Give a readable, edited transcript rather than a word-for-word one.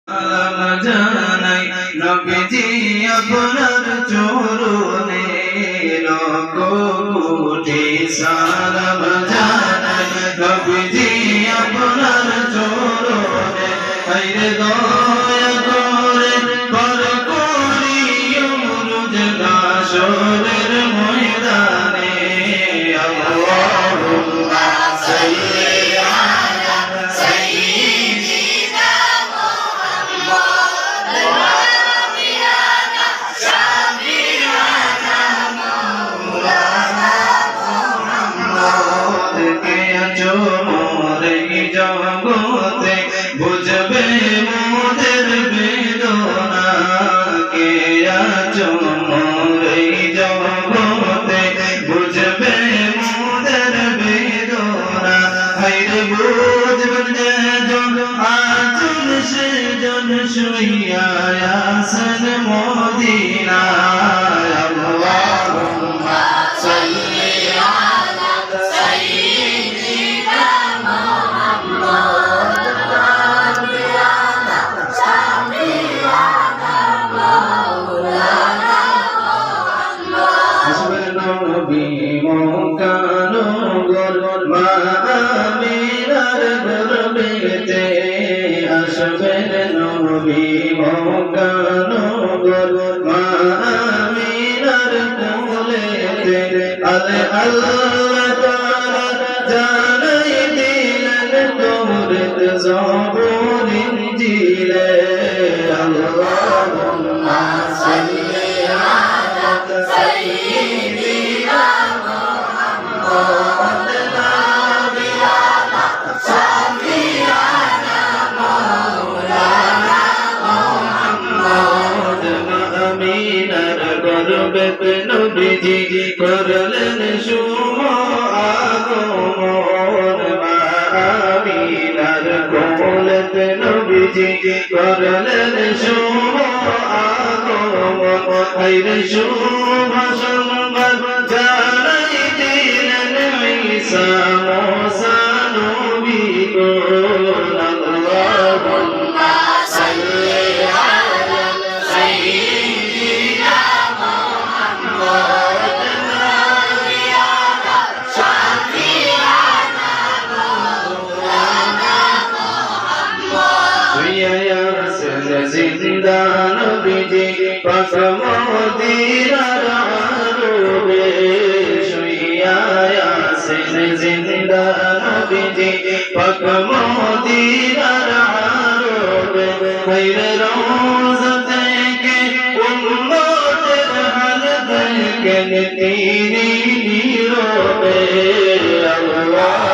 সালাম জানাই নবীজি আপনার চরণে লক্ষ কোটি সালাম জানাই নবীজি আপনার চরণে হায়রে দয়া করে পার করিও রোজ হাসরের ময়দানে আল্লাহুম্মা সাল্লি জগতে বুঝবে মোদের বেদনা কে আছো মোরে জগতে বুঝবে মোদের বেদনা হায়রে বুঝবে জন আচল সে জন শুইয়া আসন মদিনা আল্লাহুম্মা সাল্লি আলা সাইয়্যিদিনা আসবেন নবী মক্কানো গর মা আমিনার কোলেতে আলে আল্লাহ তাআলা জানাই দিলেন তওরাত জবুর ইনজিলে আল্লাহুম্মা সাল্লি আলা সাইয়্যিদিনা মুহাম্মদ নাবিয়ানা শাফিয়ানা মাওলানা মুহাম্মদ আমিনার গর্ভে নবীজি করলেন শুভ আগমন আমিনার কোলেতে নবীজি করলেন শুভ আগমন হায়রে শুভ সংবাদ জানাই দিলেন ঈসা মুসা নবী গো আল্লাহুম্মা সাল্লি আলা সাইয়্যিদিনা মুহাম্মদ নাবিয়ানা শাফিয়ানা মাওলানা মুহাম্মদ শুইয়া আছেন জিন্দা নবীজি পাক মদিনার আরবে শুইয়া আছেন জিন্দা নবীজি পাক মদিনার আরবে হায়রে রওজা থেকে উম্মতের হাল দেখেন তিনি নীরবে আল্লাহ